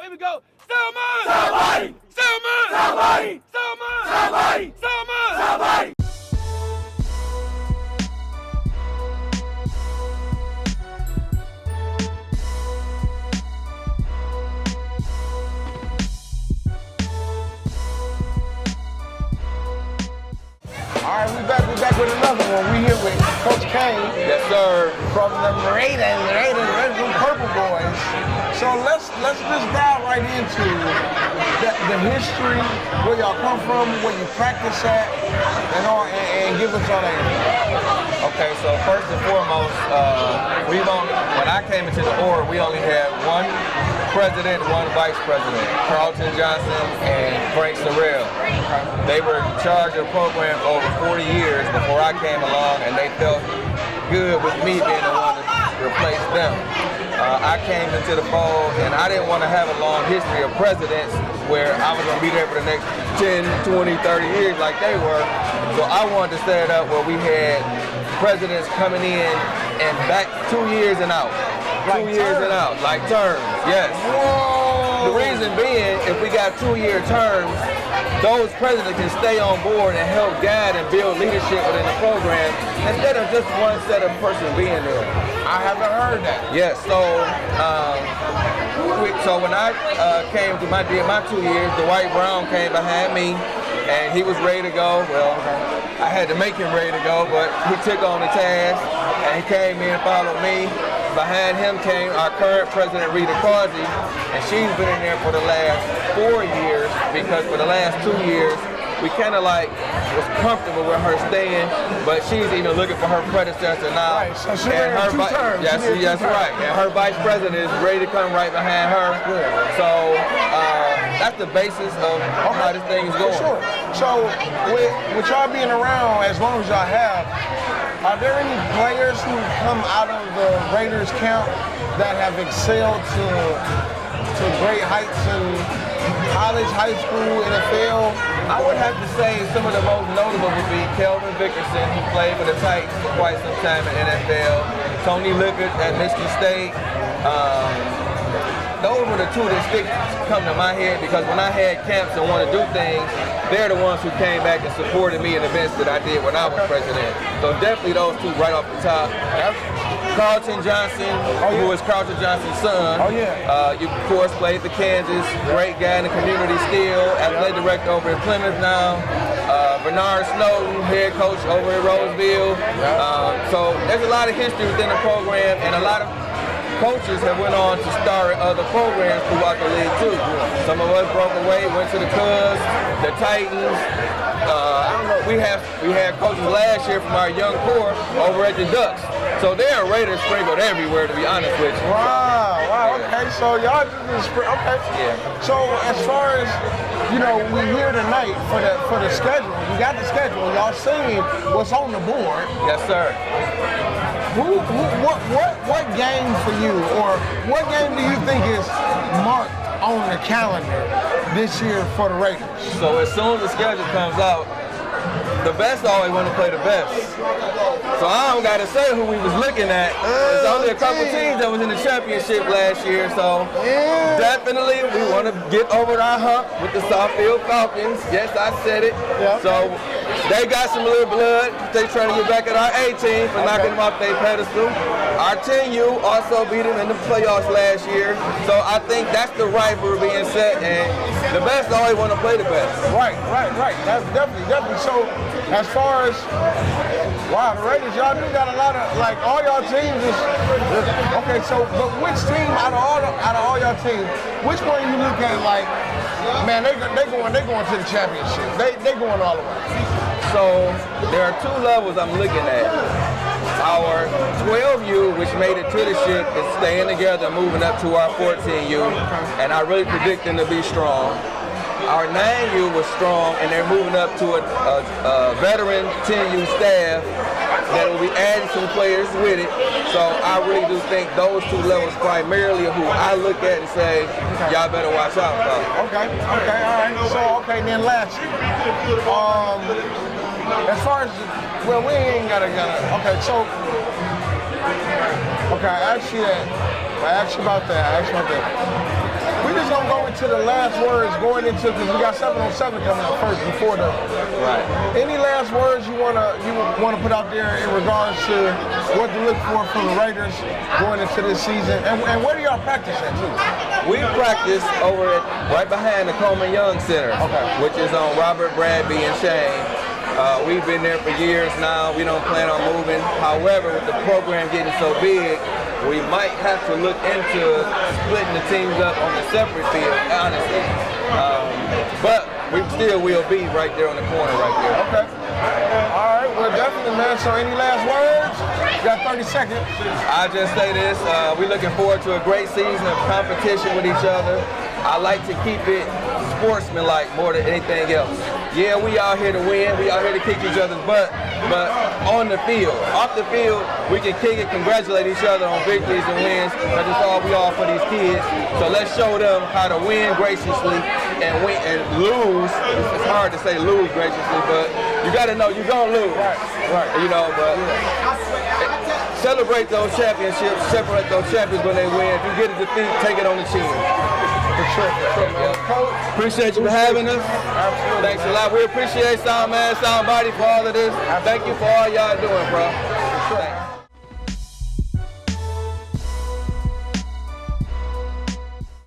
Here we go. Selma! Selma! Selma! Selma! Selma! Selma! Selma! All right, we back with another one. We here with Coach Kane. Yes, sir. From the Raiders, them Purple Boys. So let's just dive right into the history, where y'all come from, where you practice at, and give us all that. Okay, so first and foremost, when I came into the org, we only had one president, one vice president, Carlton Johnson and Frank Sorrell. They were in charge of the program for over 40 years before I came along, and they felt good with me being the one to replace them. I came into the fold, and I didn't want to have a long history of presidents where I was going to be there for the next 10, 20, 30 years like they were. So I wanted to set it up where we had presidents coming in and back 2 years and out. Like 2 years and out, like terms, yes. Whoa. The reason being, if we got 2-year terms, those presidents can stay on board and help guide and build leadership within the program instead of just one set of person being there. I haven't heard that. Yes, so when I came to did my 2 years, Dwight Brown came behind me and he was ready to go. Well, I had to make him ready to go, but he took on the task and he came in and followed me. Behind him came our current president, Rita Causey, and she's been in there for the last 4 years because for the last 2 years, we kind of was comfortable with her staying, but she's even looking for her predecessor now. Right, so she and her terms. Yes, right. And her vice president is ready to come right behind her. Yeah. So that's the basis of how this thing is going. Sure. So with y'all being around as long as y'all have, are there any players who come out of the Raiders camp that have excelled to great heights in college, high school, NFL? I would have to say some of the most notable would be Kelvin Vickerson, who played for the Titans for quite some time in NFL. Tony Lickett at Michigan State. Those were the two that come to my head because when I had camps and want to do things, they're the ones who came back and supported me in events that I did when I was president. So definitely those two right off the top. Carlton Johnson, who is Carlton Johnson's son. Oh yeah. You of course played for Kansas, great guy in the community still, athletic director over in Plymouth now. Bernard Snowden, head coach over in Roseville. So there's a lot of history within the program and a lot of coaches have went on to star in other programs throughout the league too. Some of us broke away, went to the Cubs, the Titans. We had coaches last year from our young core over at the Ducks. So there are Raiders sprinkled everywhere, to be honest with you. Wow, okay, so y'all just, okay. Yeah. So as far as, we here tonight for the schedule, we got the schedule, y'all seen what's on the board. Yes, sir. What game for you, or what game do you think is marked on the calendar this year for the Raiders? So as soon as the schedule comes out, the best always want to play the best. So I don't got to say who we was looking at. There's only a couple teams that was in the championship last year, so definitely we want to get over our hump with the Southfield Falcons. Yes, I said it. Yep. So they got some little blood. They trying to get back at our A team for knocking them off their pedestal. Our 10U also beat them in the playoffs last year. So I think that's the rivalry being set, and the best always want to play the best. Right. That's definitely. So as far as, wow, the Raiders, y'all do got a lot of, all y'all teams is, okay, so, but which team out of all y'all teams, which one you look at man, they going to the championship. They going all the way. So there are two levels I'm looking at. Our 12U, which made it to the ship, is staying together, moving up to our 14U, and I really predict them to be strong. Our 9U was strong, and they're moving up to a veteran 10U staff that will be adding some players with it. So I really do think those two levels primarily are who I look at and say, y'all better watch out for. Okay, all right. So, then lastly, as far as, we ain't gotta, okay, so, I asked you about that. We just gonna go into the last words going into, because we got 7-on-7 coming up first before the. Right. Any last words you wanna put out there in regards to what to look for from the Raiders going into this season, and where do y'all practice at too? We practice over at right behind the Coleman Young Center, which is on Robert, Bradby, and Shane. We've been there for years now. We don't plan on moving. However, with the program getting so big, we might have to look into splitting the teams up on a separate field, honestly. But we still will be right there on the corner right there. Okay. All right, well, definitely, man. So any last words? You got 30 seconds. I just say this, we're looking forward to a great season of competition with each other. I like to keep it sportsmanlike more than anything else. Yeah, we out here to win, we out here to kick each other's butt, but on the field, off the field, we can kick it, congratulate each other on victories and wins, because it's all we all for these kids. So let's show them how to win graciously and win and lose. It's hard to say lose graciously, but you got to know you're going to lose. Right. You know, but celebrate those championships, separate those champions when they win. If you get a defeat, take it on the chin. For sure, man. Coach, appreciate you for having us. Absolutely. Thanks a lot. We appreciate Soundman, Soundbody for all of this. Thank you for all y'all doing, bro. For sure.